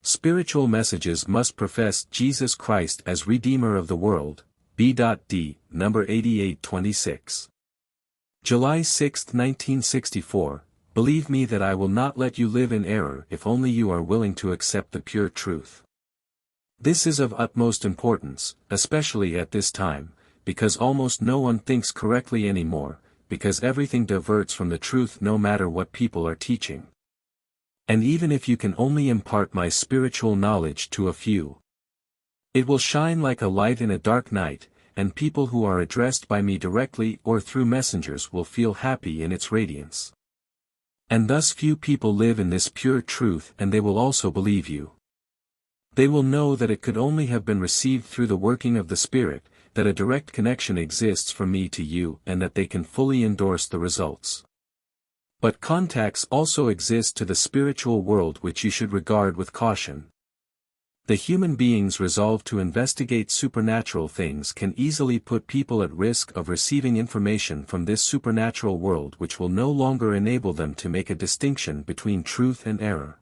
Spiritual messages must profess Jesus Christ as Redeemer of the world. B.D. Number 8826. July 6, 1964. Believe me that I will not let you live in error if only you are willing to accept the pure truth. This is of utmost importance, especially at this time, because almost no one thinks correctly anymore, because everything diverts from the truth no matter what people are teaching. And even if you can only impart my spiritual knowledge to a few, it will shine like a light in a dark night, and people who are addressed by me directly or through messengers will feel happy in its radiance. And thus few people live in this pure truth, and they will also believe you. They will know that it could only have been received through the working of the Spirit, that a direct connection exists from me to you, and that they can fully endorse the results. But contacts also exist to the spiritual world which you should regard with caution. The human beings resolved to investigate supernatural things can easily put people at risk of receiving information from this supernatural world which will no longer enable them to make a distinction between truth and error.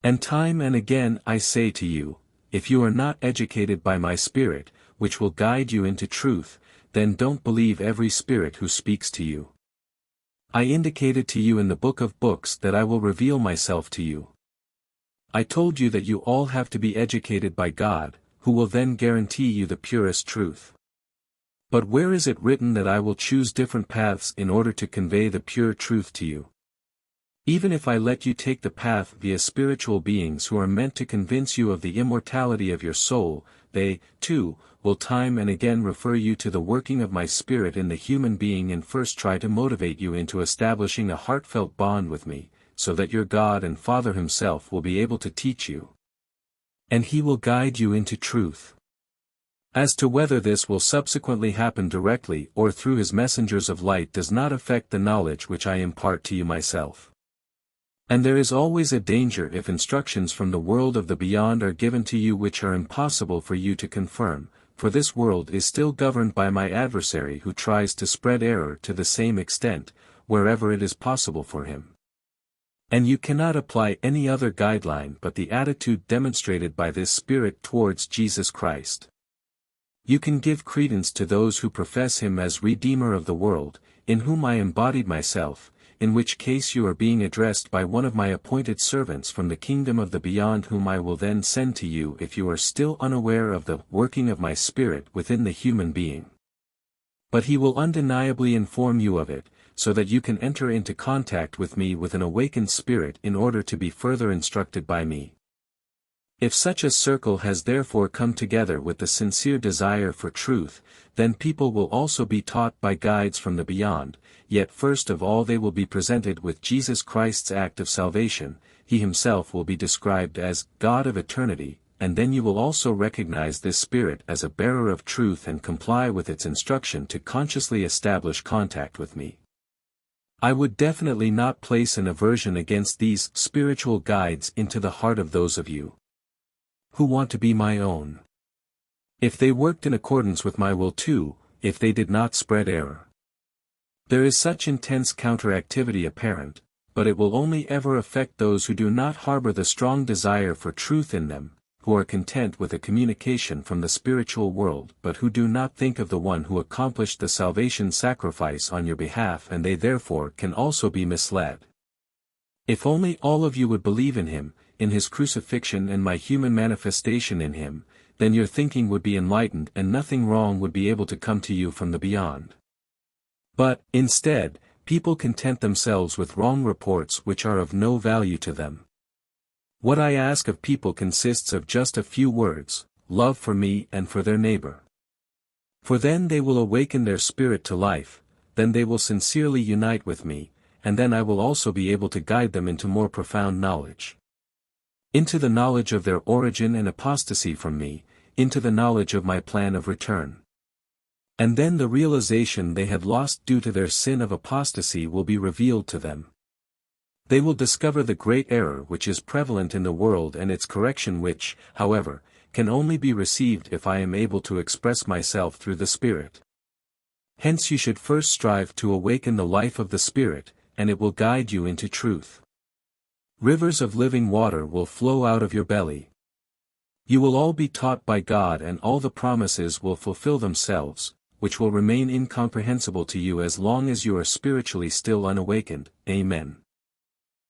And time and again I say to you, if you are not educated by my Spirit, which will guide you into truth, then don't believe every spirit who speaks to you. I indicated to you in the book of books that I will reveal myself to you. I told you that you all have to be educated by God, who will then guarantee you the purest truth. But where is it written that I will choose different paths in order to convey the pure truth to you? Even if I let you take the path via spiritual beings who are meant to convince you of the immortality of your soul, they, too, will time and again refer you to the working of my Spirit in the human being and first try to motivate you into establishing a heartfelt bond with me, so that your God and Father Himself will be able to teach you. And He will guide you into truth. As to whether this will subsequently happen directly or through His messengers of light does not affect the knowledge which I impart to you myself. And there is always a danger if instructions from the world of the beyond are given to you which are impossible for you to confirm, for this world is still governed by my adversary who tries to spread error to the same extent, wherever it is possible for him. And you cannot apply any other guideline but the attitude demonstrated by this Spirit towards Jesus Christ. You can give credence to those who profess Him as Redeemer of the world, in whom I embodied myself, in which case you are being addressed by one of my appointed servants from the kingdom of the beyond whom I will then send to you if you are still unaware of the working of my Spirit within the human being. But he will undeniably inform you of it, so that you can enter into contact with me with an awakened spirit in order to be further instructed by me. If such a circle has therefore come together with the sincere desire for truth, then people will also be taught by guides from the beyond, yet first of all they will be presented with Jesus Christ's act of salvation. He Himself will be described as God of eternity, and then you will also recognize this Spirit as a bearer of truth and comply with its instruction to consciously establish contact with me. I would definitely not place an aversion against these spiritual guides into the heart of those of you who want to be my own. If they worked in accordance with my will too, if they did not spread error. There is such intense counteractivity apparent, but it will only ever affect those who do not harbor the strong desire for truth in them, who are content with a communication from the spiritual world but who do not think of the one who accomplished the salvation sacrifice on your behalf, and they therefore can also be misled. If only all of you would believe in Him, in His crucifixion and my human manifestation in Him, then your thinking would be enlightened and nothing wrong would be able to come to you from the beyond. But, instead, people content themselves with wrong reports which are of no value to them. What I ask of people consists of just a few words: love for me and for their neighbor. For then they will awaken their spirit to life, then they will sincerely unite with me, and then I will also be able to guide them into more profound knowledge. Into the knowledge of their origin and apostasy from me, into the knowledge of my plan of return. And then the realization they had lost due to their sin of apostasy will be revealed to them. They will discover the great error which is prevalent in the world and its correction which, however, can only be received if I am able to express myself through the Spirit. Hence you should first strive to awaken the life of the Spirit, and it will guide you into truth. Rivers of living water will flow out of your belly. You will all be taught by God, and all the promises will fulfill themselves, which will remain incomprehensible to you as long as you are spiritually still unawakened. Amen.